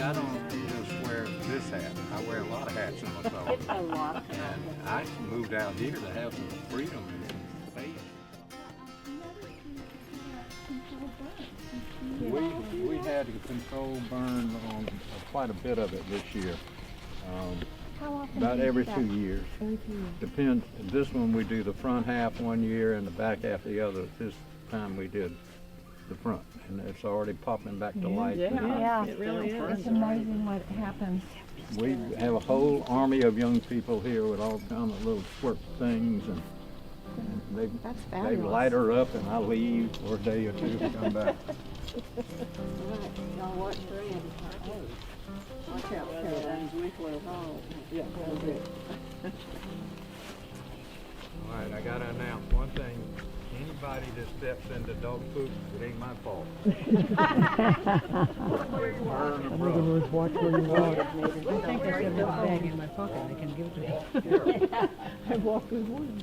I don't just wear this hat. I wear a lot of hats in myself. It's a lot. And I moved out here to have some freedom and space. We had to control burn on quite a bit of it this year. How often? About do you every do 2 that? years. Every 2 years. Depends. This one we do the front half one year and the back half the other. This time we did the front, and it's already popping back to life. Yeah, It really is. It's amazing what happens. We have a whole army of young people here with all kinds of little squirt things, and That's they fabulous. light her up, and I leave for a day or two to come back. Y'all watch Fred. Watch out, Fred. Yeah, that's it. All right, I gotta announce one thing. Anybody that steps into dog poop, it ain't my fault. Burn the brush. Watch where you walk. I think I should have a bag in my pocket. I can give it to you. I walk with one.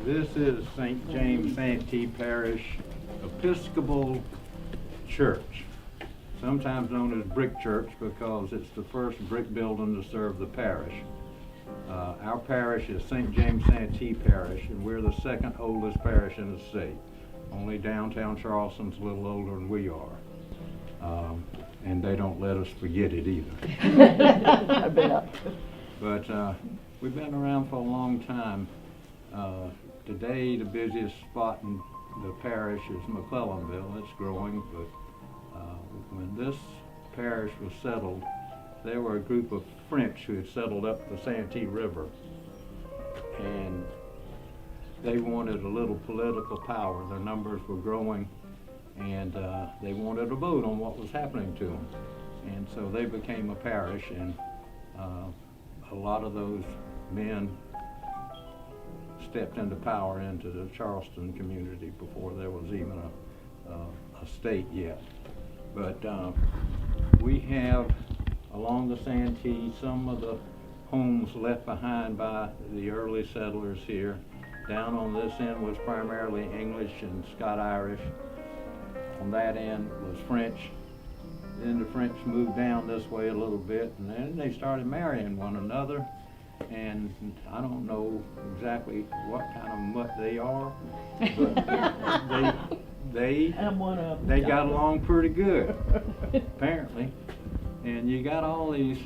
This is St. James-Santee Parish Episcopal Church, sometimes known as Brick Church because it's the first brick building to serve the parish. Our parish is St. James-Santee Parish, and we're the second oldest parish in the state. Only downtown Charleston's a little older than we are. And they don't let us forget it either. I bet. But we've been around for a long time. Today, the busiest spot in the parish is McClellanville. It's growing, but when this parish was settled, there were a group of French who had settled up the Santee River, and they wanted a little political power. Their numbers were growing, and they wanted a vote on what was happening to them. And so they became a parish, and a lot of those men stepped into power into the Charleston community before there was even a state yet. But we have along the Santee some of the homes left behind by the early settlers here. Down on this end was primarily English and Scot-Irish. On that end was French. Then the French moved down this way a little bit, and then they started marrying one another. And I don't know exactly what kind of mutt they are, but I'm one of them. they got along pretty good, apparently. And you got all these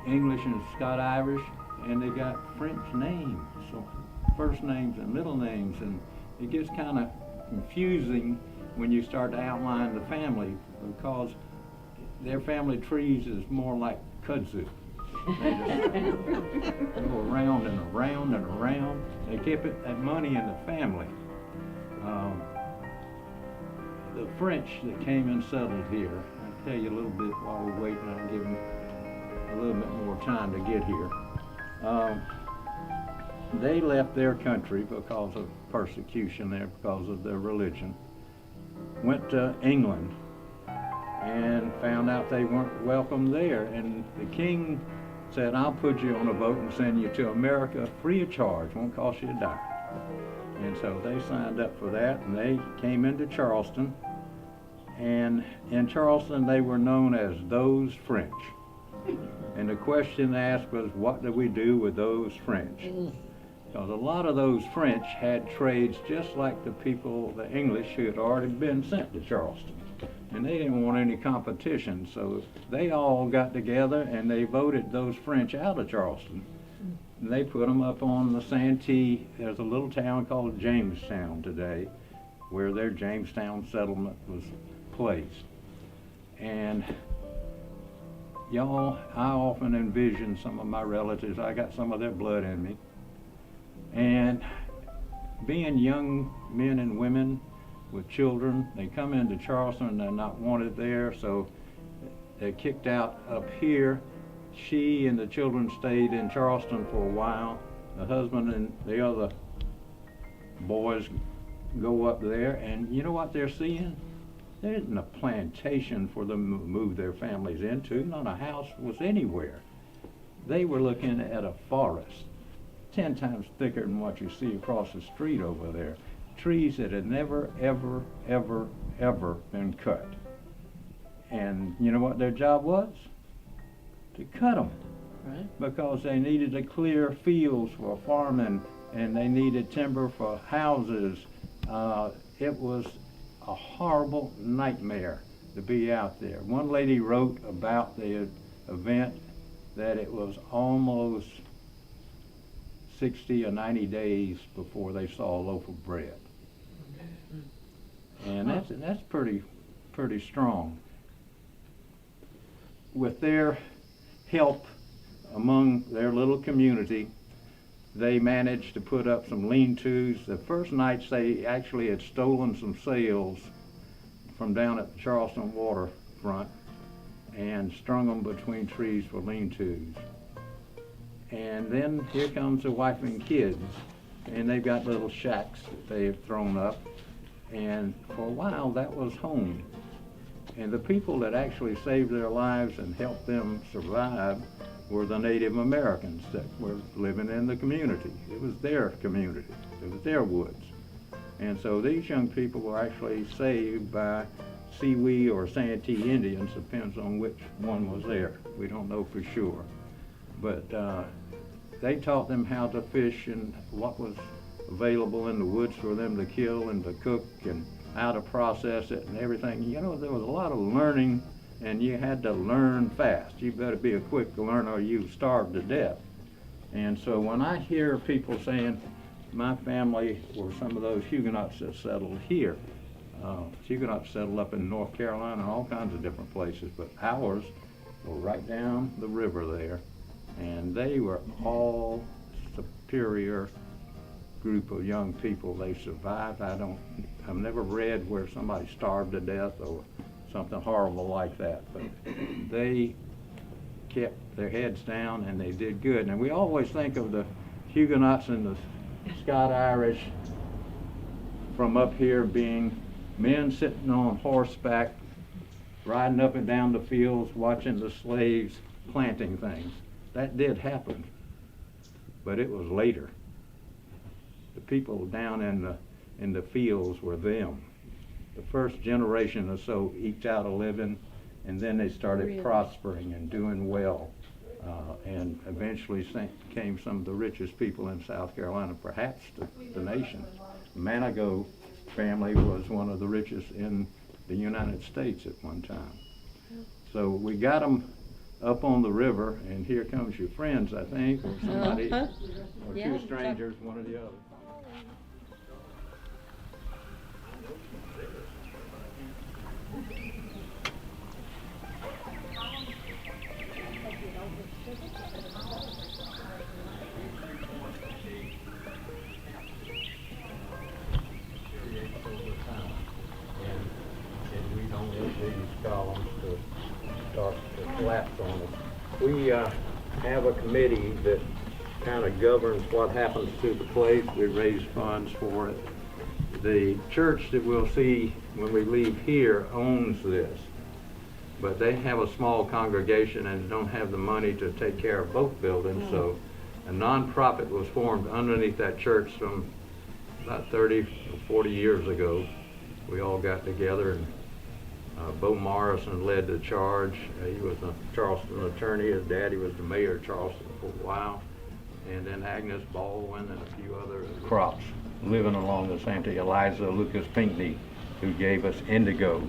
English and Scot-Irish, and they got French names, so first names and middle names, and it gets kind of confusing when you start to outline the family, because their family trees is more like kudzu. They just go around and around and around. They kept that money in the family. The French that came and settled here, I'll tell you a little bit while we're waiting. I'll give them a little bit more time to get here. They left their country because of persecution there, because of their religion. Went to England and found out they weren't welcome there. And the king said, I'll put you on a boat and send you to America free of charge, won't cost you a dime. And so they signed up for that, and they came into Charleston. And in Charleston, they were known as those French. And the question asked was, what do we do with those French? Because a lot of those French had trades just like the people, the English, who had already been sent to Charleston. And they didn't want any competition, so they all got together and they voted those French out of Charleston. And they put them up on the Santee. There's a little town called Jamestown today, where their Jamestown settlement was placed. And y'all, I often envision some of my relatives, I got some of their blood in me, and being young men and women with children, they come into Charleston and they're not wanted there, so they're kicked out up here. She and the children stayed in Charleston for a while. The husband and the other boys go up there, and you know what they're seeing? There isn't a plantation for them to move their families into. Not a house was anywhere. They were looking at a forest, 10 times thicker than what you see across the street over there. trees that had never, ever, ever, ever been cut. And you know what their job was? To cut them. Right. Because they needed to clear fields for farming, and they needed timber for houses. It was a horrible nightmare to be out there. One lady wrote about the event that it was almost 60 or 90 days before they saw a loaf of bread. And that's pretty strong. With their help among their little community, they managed to put up some lean-tos. The first nights they actually had stolen some sails from down at the Charleston waterfront and strung them between trees for lean-tos. And then here comes the wife and kids, and they've got little shacks that they've thrown up, and for a while that was home. And the people that actually saved their lives and helped them survive were the Native Americans that were living in the community. It was their community. It was their woods. And so these young people were actually saved by Siouxsie or Santee Indians, depends on which one was there. We don't know for sure. But they taught them how to fish and what was available in the woods for them to kill and to cook and how to process it and everything. You know, there was a lot of learning, and you had to learn fast. You better be a quick learner or you starve to death. And so when I hear people saying, my family were some of those Huguenots that settled here. Huguenots settled up in North Carolina and all kinds of different places, but ours were right down the river there, and they were all superior group of young people. They survived. I've never read where somebody starved to death or something horrible like that, but they kept their heads down and they did good. And we always think of the Huguenots and the Scot-Irish from up here being men sitting on horseback, riding up and down the fields, watching the slaves planting things. That did happen, but it was later. The people down in the fields were them. The first generation or so eked out a living, and then they started prospering and doing well, and eventually became some of the richest people in South Carolina, perhaps the nation. The Manago family was one of the richest in the United States at one time. So we got them up on the river, and here comes your friends, I think, or somebody, or two strangers, one or the other. Columns to start to collapse on us. We have a committee that kind of governs what happens to the place. We raise funds for it. The church that we'll see when we leave here owns this, but they have a small congregation and don't have the money to take care of both buildings, so a nonprofit was formed underneath that church some about 30 or 40 years ago. We all got together, and Bo Morrison led the charge. He was a Charleston attorney. His daddy was the mayor of Charleston for a while. And then Agnes Baldwin and a few other crops living along the Santee. Eliza Lucas Pinckney, who gave us indigo,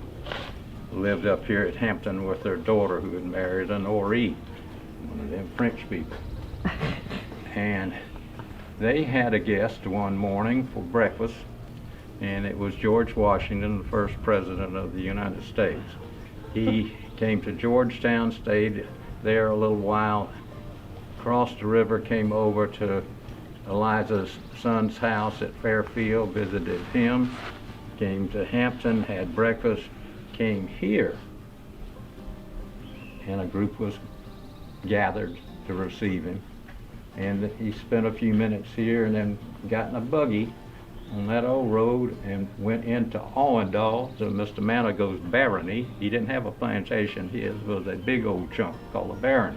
lived up here at Hampton with their daughter, who had married an Ori, one of them French people. And they had a guest one morning for breakfast, and it was George Washington, the first president of the United States. He came to Georgetown, stayed there a little while, crossed the river, came over to Eliza's son's house at Fairfield, visited him, came to Hampton, had breakfast, came here, and a group was gathered to receive him. And he spent a few minutes here and then got in a buggy on that old road and went into Allendale to Mr. Manago's barony. He didn't have a plantation. His was a big old chunk called a barony.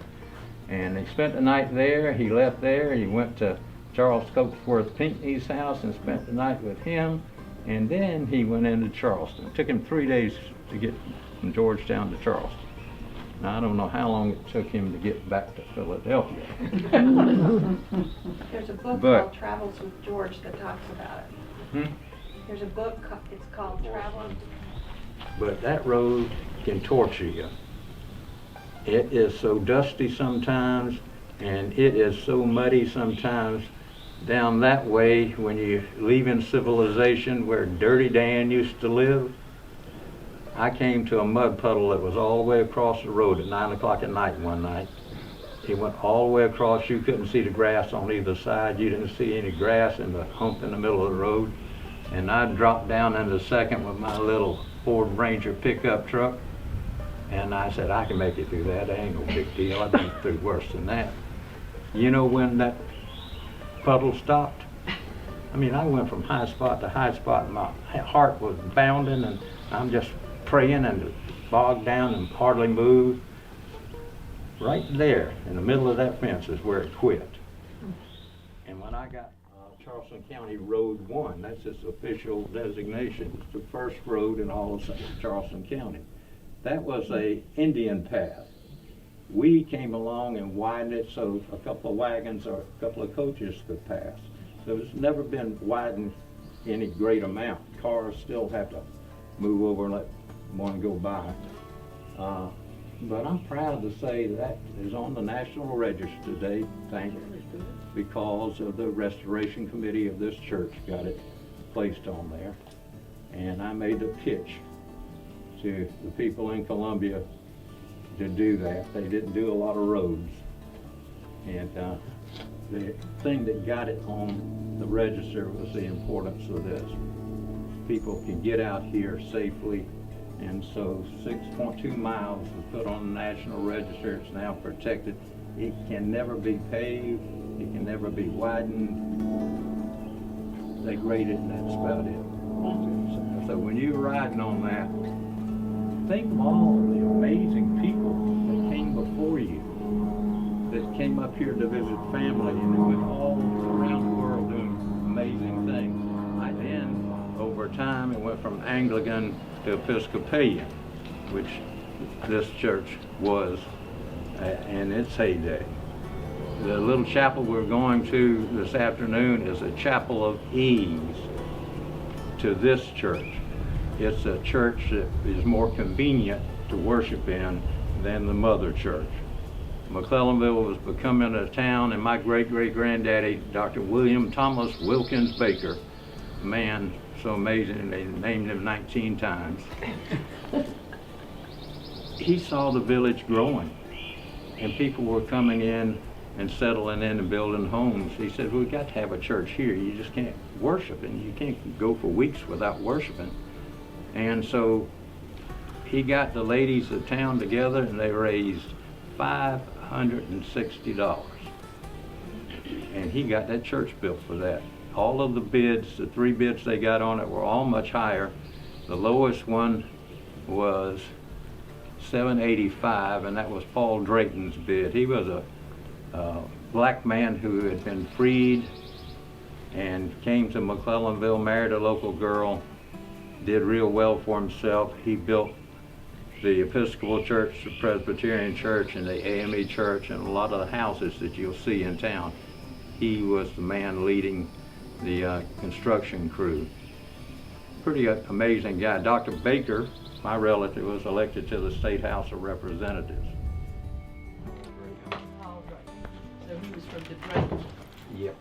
And he spent the night there. He left there. He went to Charles Copesworth Pinckney's house and spent the night with him. And then he went into Charleston. It took him 3 days to get from Georgetown to Charleston. Now, I don't know how long it took him to get back to Philadelphia. There's a book But- called Travels with George that talks about it. Hmm? There's a book, it's called Travels. But that road can torture you. It is so dusty sometimes, and it is so muddy sometimes. Down that way, when you're leaving civilization where Dirty Dan used to live, I came to a mud puddle that was all the way across the road at 9 o'clock at night one night. It went all the way across. You couldn't see the grass on either side. You didn't see any grass in the hump in the middle of the road. And I dropped down in the second with my little Ford Ranger pickup truck. And I said, I can make it through that. That ain't no big deal. I've been through worse than that. You know when that puddle stopped? I mean, I went from high spot to high spot, and my heart was bounding, and I'm just praying and bogged down and hardly moved. Right there, in the middle of that fence, is where it quit. And when I got Charleston County Road 1, that's its official designation. It's the first road in all of Charleston County. That was a Indian path. We came along and widened it so a couple of wagons or a couple of coaches could pass. So it's never been widened any great amount. Cars still have to move over and let one go by. But I'm proud to say that is on the National Register today, because of the Restoration Committee of this church got it placed on there. And I made the pitch to the people in Columbia to do that. They didn't do a lot of roads. And the thing that got it on the register was the importance of this. People can get out here safely, and so 6.2 miles was put on the National Register. It's now protected. It can never be paved. It can never be widened. They grade it, and that's about it. So when you're riding on that, think of all of the amazing people that came before you, that came up here to visit family, and they went all around the world doing amazing things. I then, over time, it went from Anglican to Episcopalian, which this church was in its heyday. The little chapel we're going to this afternoon is a chapel of ease to this church. It's a church that is more convenient to worship in than the mother church. McClellanville was becoming a town, and my great-great-granddaddy, Dr. William Thomas Wilkins Baker, a man so amazing they named him 19 times, he saw the village growing, and people were coming in and settling in and building homes. He said, we've got to have a church here. You just can't worship, and you can't go for weeks without worshiping. And so he got the ladies of town together, and they raised $560. And he got that church built for that. All of the bids, the 3 bids they got on it, were all much higher. The lowest one was $785, and that was Paul Drayton's bid. He was a black man who had been freed and came to McClellanville, married a local girl, did real well for himself. He built the Episcopal Church, the Presbyterian Church, and the AME Church, and a lot of the houses that you'll see in town. He was the man leading the construction crew. Pretty amazing guy. Dr. Baker, my relative, was elected to the State House of Representatives. So he was from the Drayton. Yep.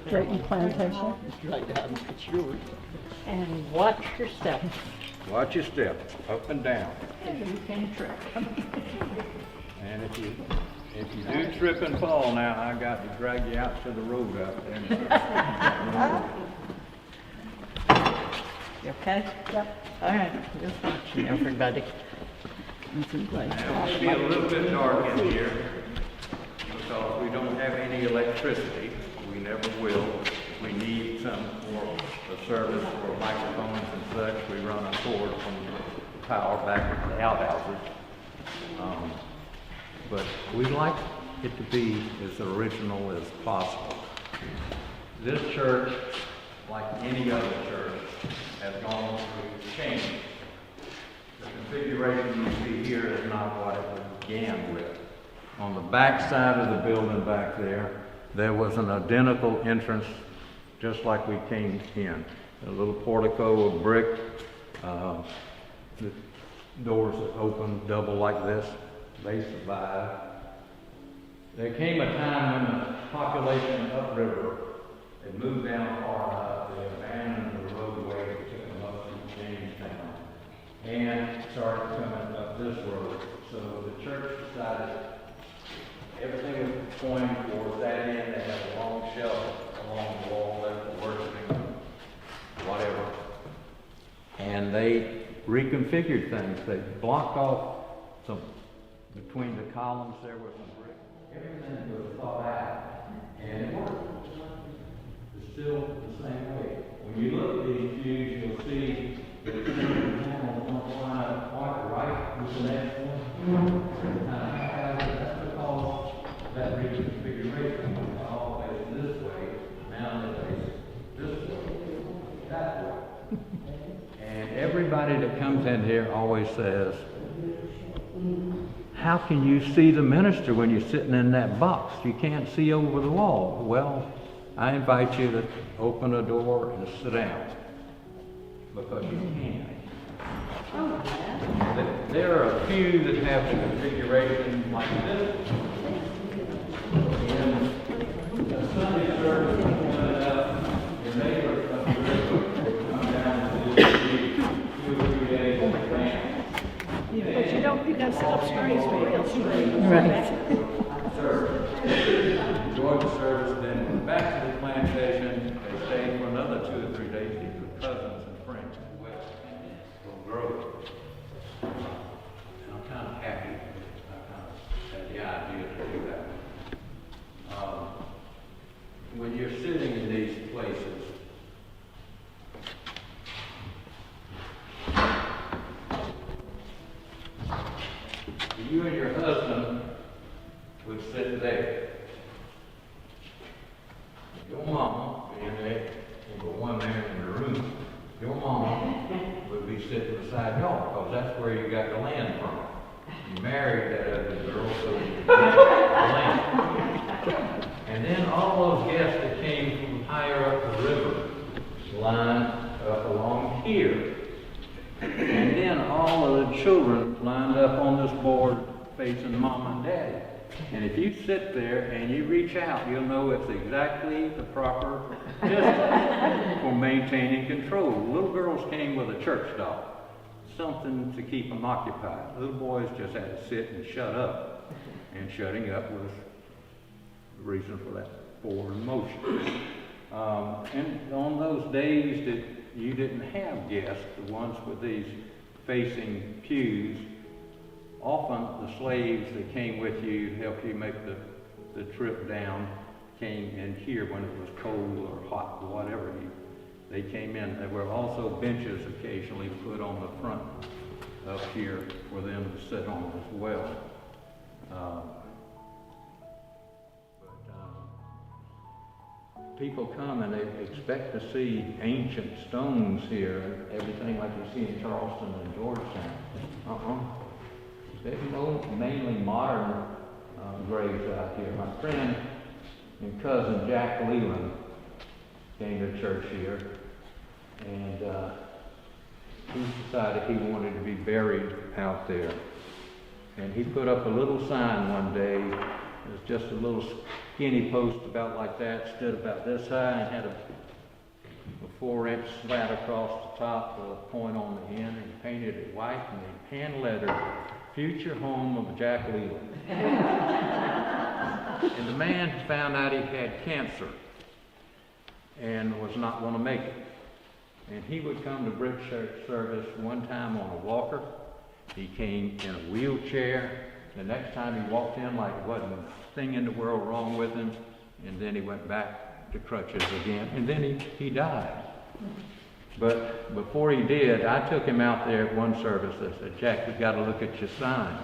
Drayton Plantation. Right down, it's yours. And watch your step. Watch your step, up and down. You can trip. And if you do trip and fall now, I got to drag you out to the road out there. You okay? Yep. All right, just watching everybody. Now, it'll be a little bit dark in here because we don't have any electricity. We never will. We need some for the service for microphones and such. We run a cord from the power back to the outhouses. But we like it to be as original as possible. This church, like any other church, has gone through change. The configuration you see here is not what it began with. On the back side of the building back there was an identical entrance just like we came in. A little portico of brick, the doors that open double like this. They survived. There came a time when the population upriver had moved down far enough, they abandoned the roadway that took them up to Jamestown and started coming up this road. So the church decided everything was pointing towards that end. They had a long shelf along the wall there for worshiping, whatever. And they reconfigured things. They blocked off some, between the columns there was some brick. Everything was thought out, and it worked. It's still the same way. When you look at these pews, you'll see that the panels don't line up quite right with the next one. That's because that reconfiguration was all facing this way, now they face this way, that way. And everybody that comes in here always says, how can you see the minister when you're sitting in that box? You can't see over the wall. Well, I invite you to open a door and sit down, because you can. There are a few that have the configuration like this. In a Sunday service, your neighbors come down and do 2 or 3 days in advance. But you gotta sit up straight, else you Right. Enjoyed the service, then went back to the plantation. They stayed for another 2 or 3 days. These were cousins and friends in the West Grove. And I'm kind of happy. I kind of had the idea to do that. When you're sitting in these places, you and your husband would sit there. Your mama, being there, the one there in the room, your mama would be sitting beside y'all, because that's where you got the land from. You married that other girl, so you could get the land. And then all those guests that came from higher up the river lined up along here. And then all of the children lined up on this board facing mom and daddy. And if you sit there and you reach out, you'll know it's exactly the proper distance for maintaining control. Little girls came with a church dog, something to keep them occupied. Little boys just had to sit and shut up. And shutting up was the reason for that forward motion. And on those days that you didn't have guests, the ones with these facing pews, often the slaves that came with you to help you make the trip down came in here when it was cold or hot or whatever. They came in. There were also benches occasionally put on the front up here for them to sit on as well. People come and they expect to see ancient stones here and everything like you see in Charleston and Georgetown. There's no mainly modern graves out here. My friend and cousin Jack Leland came to church here, and he decided he wanted to be buried out there. And he put up a little sign one day. It was just a little skinny post about like that, stood about this high, and had a 4-inch slat across the top with a point on the end, and he painted it white, and he hand-lettered, "Future home of Jack Leland." And the man found out he had cancer and was not going to make it. And he would come to Brick Church service one time on a walker. He came in a wheelchair. The next time he walked in like there wasn't a thing in the world wrong with him. And then he went back to crutches again. And then he died. But before he did, I took him out there at one service. I said, "Jack, you've got to look at your sign.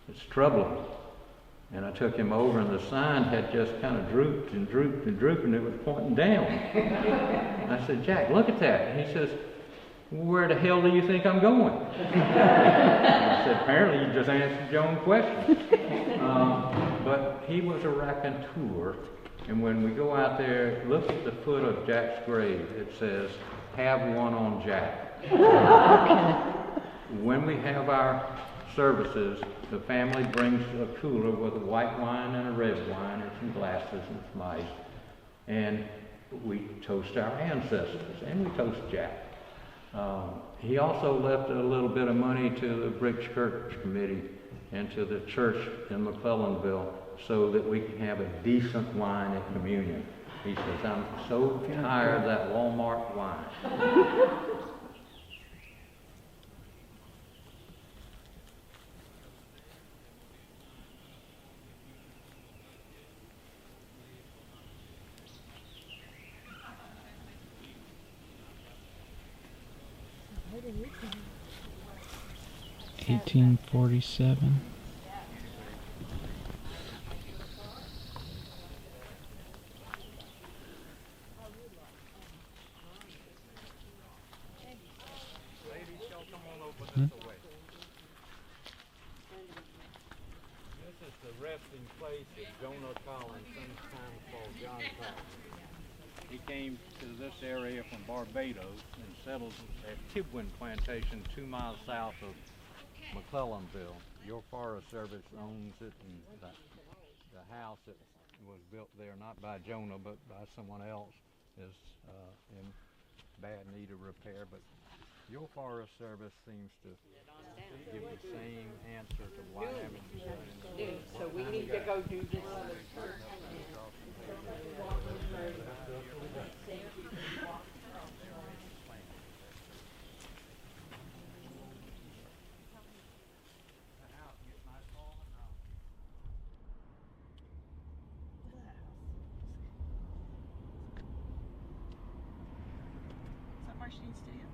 It's troubling." And I took him over, and the sign had just kind of drooped and drooped and drooped, and it was pointing down. And I said, "Jack, look at that." And he says, where the hell do you think I'm going? I said, apparently you just answered your own question. But he was a raconteur, and when we go out there, look at the foot of Jack's grave. It says, "Have one on Jack." When we have our services, the family brings a cooler with a white wine and a red wine and some glasses and some ice, and we toast our ancestors, and we toast Jack. He also left a little bit of money to the Brick Church Committee and to the church in McClellanville so that we can have a decent wine at communion. He says, "I'm so tired of that Walmart wine." – 1847. This is the resting place of Jonah Collins, sometime called John Collins. He came to this area from Barbados and settled at Tibwin Plantation 2 miles south of McClellanville. Your Forest Service owns it, and the house that was built there not by Jonah but by someone else is in bad need of repair. But your Forest Service seems to give the same answer to why haven't you done anything. So we need to go do this. Is that Marsh Deane Studio?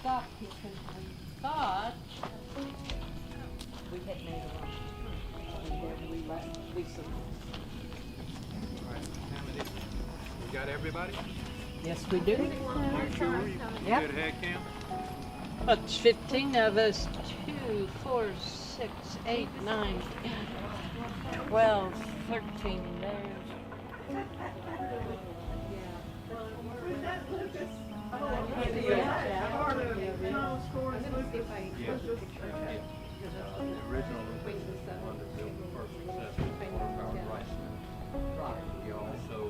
Stopped because we thought we had made a wrong. And then we left Lisa. We got everybody? Yes, we do. You sure? You Yep. did a head count? It's 15 of us. 2, 4, 6, 8, 9, 12, 13 there. He also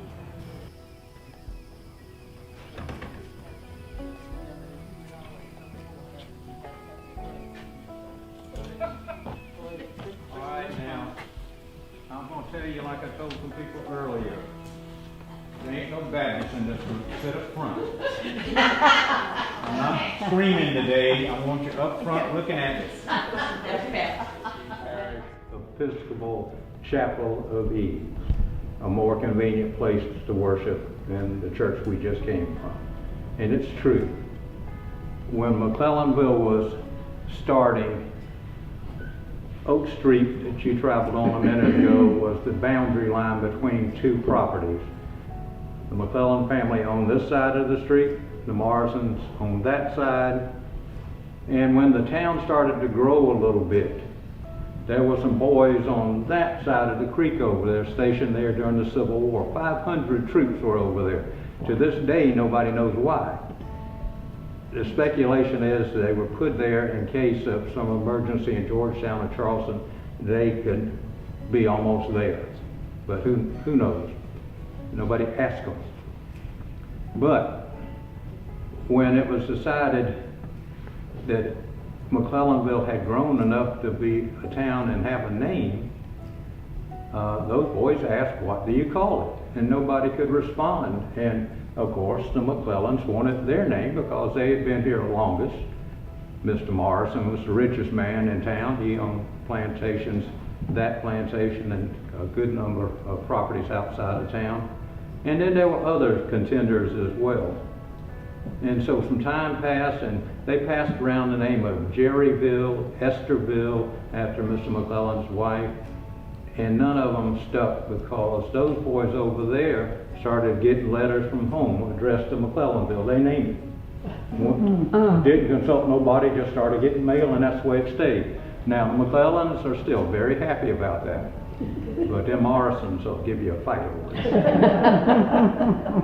all right, now I'm going to tell you like I told some people earlier. There ain't no Baptist in this group. Sit up front. I'm not screaming today. I want you up front looking at us. Episcopal Chapel of Ease, a more convenient place to worship than the church we just came from. And it's true. When McClellanville was starting, Oak Street that you traveled on a minute ago was the boundary line between two properties. The McClellan family on this side of the street, the Morrisons on that side. And when the town started to grow a little bit, there were some boys on that side of the creek over there, stationed there during the Civil War. 500 troops were over there. To this day, nobody knows why. The speculation is they were put there in case of some emergency in Georgetown or Charleston. They could be almost there, but who knows? Nobody asked them. But when it was decided that McClellanville had grown enough to be a town and have a name, those boys asked, what do you call it? And nobody could respond. And of course, the McClellans wanted their name because they had been here longest. Mr. Morrison was the richest man in town. He owned plantations, that plantation, and a good number of properties outside of town. And then there were other contenders as well. And so some time passed, and they passed around the name of Jerryville, Estherville, after Mr. McClellan's wife, and none of them stuck because those boys over there started getting letters from home addressed to McClellanville. They named it. Didn't consult nobody, just started getting mail, and that's the way it stayed. Now, the McClellans are still very happy about that. But them Morrisons will give you a fight over it.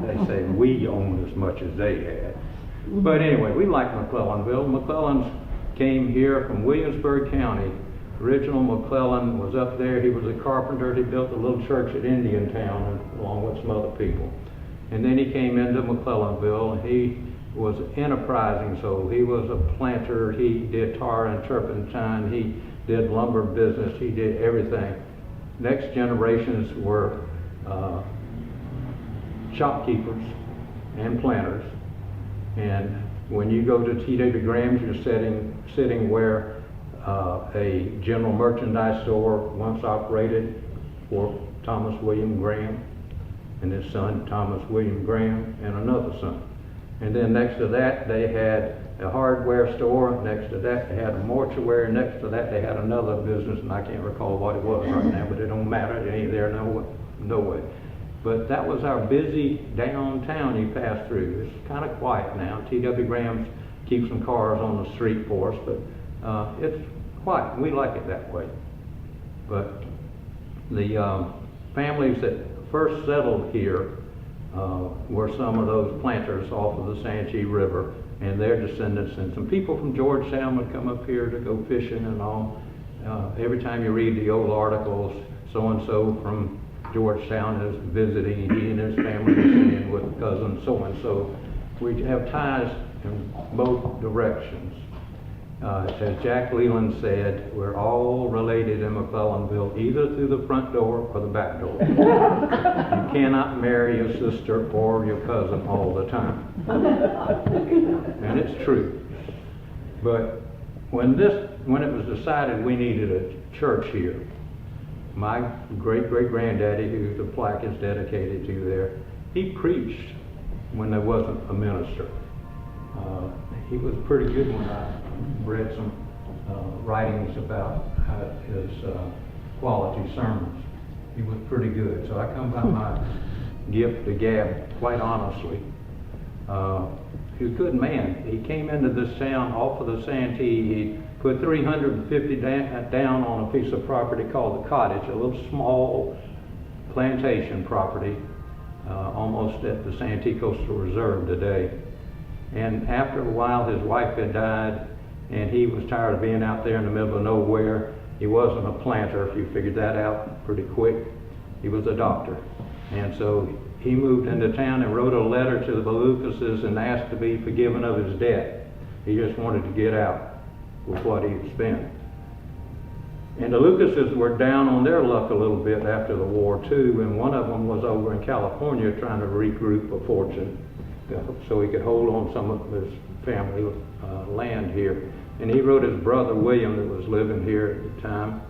They say we own as much as they had. But anyway, we like McClellanville. McClellans came here from Williamsburg County. Original McClellan was up there. He was a carpenter. He built a little church at Indiantown along with some other people. And then he came into McClellanville, and he was enterprising, so he was a planter. He did tar and turpentine. He did lumber business. He did everything. Next generations were shopkeepers and planters. And when you go to T.W. Graham's, you're sitting where a general merchandise store once operated for Thomas William Graham and his son Thomas William Graham and another son. And then next to that they had a hardware store. Next to that they had a mortuary. Next to that they had another business, and I can't recall what it was right now, but it don't matter. It ain't there no way. But that was our busy downtown you pass through. It's kind of quiet now. T.W. Graham's keeps some cars on the street for us, but it's quiet. We like it that way. But the families that first settled here were some of those planters off of the Santee River, and their descendants, and some people from Georgetown would come up here to go fishing and all. Every time you read the old articles, so-and-so from Georgetown is visiting, he and his family are staying with cousin so-and-so. We have ties in both directions. As Jack Leland said, we're all related in McClellanville, either through the front door or the back door. You cannot marry your sister or your cousin all the time. And it's true. But when it was decided we needed a church here, my great-great-granddaddy, who the plaque is dedicated to there, he preached when there wasn't a minister. He was pretty good when I read some writings about his quality sermons. He was pretty good. So I come by my gift to Gab quite honestly. He was a good man. He came into this town off of the Santee. He put $350 down on a piece of property called the Cottage, a little small plantation property, almost at the Santee Coastal Reserve today. And after a while, his wife had died, and he was tired of being out there in the middle of nowhere. He wasn't a planter, if you figured that out pretty quick. He was a doctor. And so he moved into town and wrote a letter to the Belucases and asked to be forgiven of his debt. He just wanted to get out with what he had spent. And the Lucases were down on their luck a little bit after the war too, and one of them was over in California trying to regroup a fortune so he could hold on some of his family land here. And he wrote his brother William, that was living here at the time,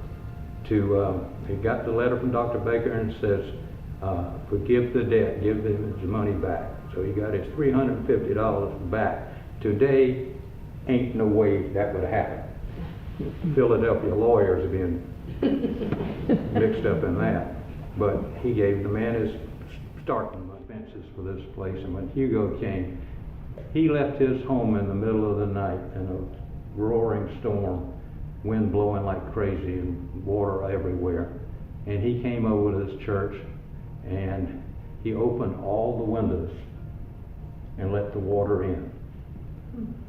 he got the letter from Dr. Baker and it says, forgive the debt, give him his money back. So he got his $350 back. Today, ain't no way that would happen. Philadelphia lawyers have been mixed up in that. But he gave the man his starting expenses for this place, and when Hugo came, he left his home in the middle of the night in a roaring storm, wind blowing like crazy and water everywhere. And he came over to this church and he opened all the windows and let the water in.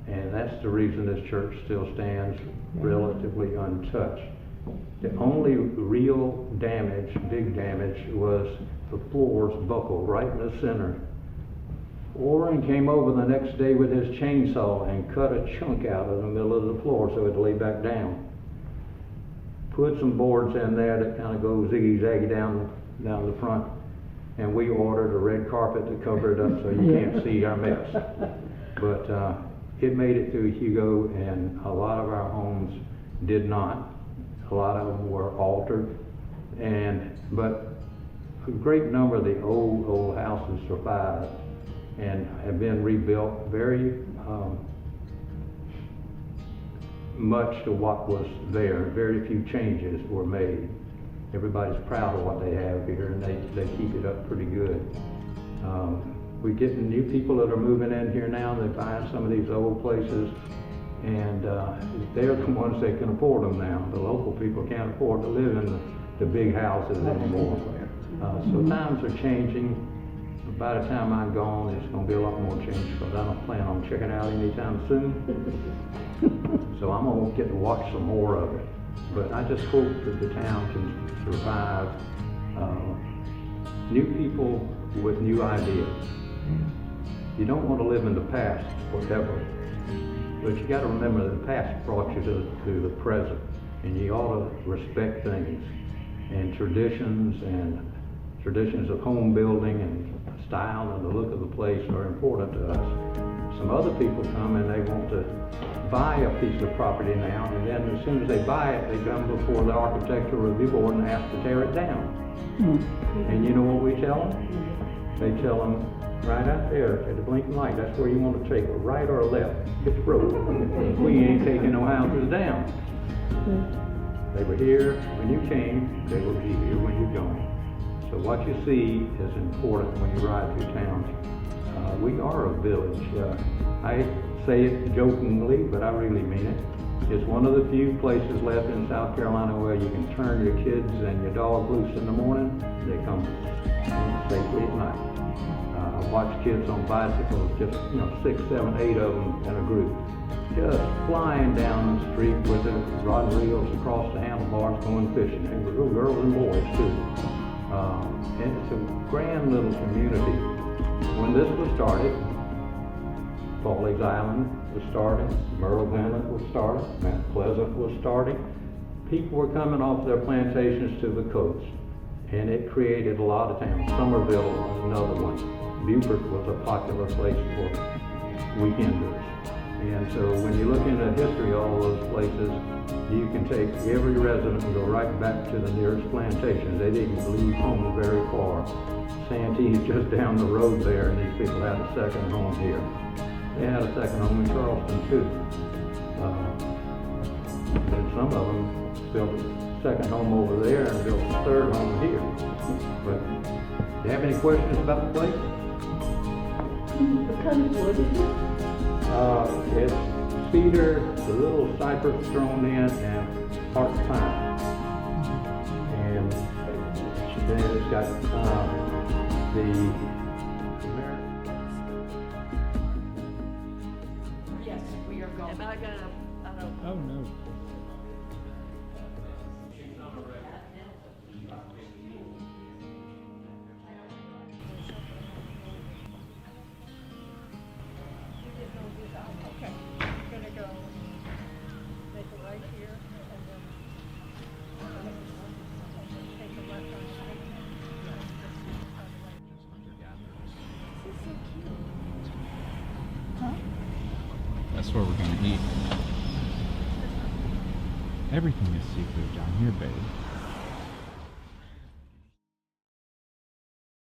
And that's the reason this church still stands relatively untouched. The only real damage, big damage, was the floors buckled right in the center. Warren came over the next day with his chainsaw and cut a chunk out of the middle of the floor so it lay back down. Put some boards in there that kind of go ziggy-zaggy down the front, and we ordered a red carpet to cover it up so you can't see our mess. But it made it through Hugo, and a lot of our homes did not. A lot of them were altered, but a great number of the old houses survived and have been rebuilt very much to what was there. Very few changes were made. Everybody's proud of what they have here, and they keep it up pretty good. We're getting new people that are moving in here now, and they're buying some of these old places, and they're the ones that can afford them now. The local people can't afford to live in the big houses anymore. So times are changing. By the time I'm gone, it's going to be a lot more change, because I don't plan on checking out anytime soon. So I'm going to get to watch some more of it. But I just hope that the town can survive new people with new ideas. You don't want to live in the past forever, but you got to remember that the past brought you to the present, and you ought to respect things and traditions of home building and style and the look of the place are important to us. Some other people come and they want to buy a piece of property now, and then as soon as they buy it, they come before the architectural review board and ask to tear it down. And you know what we tell them? They tell them, right out there at the blinking light, that's where you want to take a right or a left. It's the road. We ain't taking no houses down. They were here when you came, they will be here when you're gone. So what you see is important when you ride through town. We are a village. I say it jokingly, but I really mean it. It's one of the few places left in South Carolina where you can turn your kids and your dog loose in the morning. They come safely at night. I watch kids on bicycles, just 6, 7, 8 of them in a group, just flying down the street with their rod and reels across the handlebars going fishing. They were little girls and boys too. And it's a grand little community. When this was started, Foley's Island was starting, Merle Inlet was starting, Mount Pleasant was starting. People were coming off their plantations to the coast, and it created a lot of towns. Somerville was another one. Beaufort was a popular place for weekenders. And so when you look into the history of all those places, you can take every resident and go right back to the nearest plantations. They didn't leave home very far. Santee is just down the road there, and these people had a second home here. They had a second home in Charleston too. And some of them built a second home over there and built a third home here. But do you have any questions about the place? What kind of wood is it? It's cedar, a little cypress thrown in, and heart pine. And then it's got Yes, we are going. Am I gonna, Oh no. Okay, we're gonna go make a right here and then take a left on the street. That's where we're gonna eat. Everything is seafood down here, baby.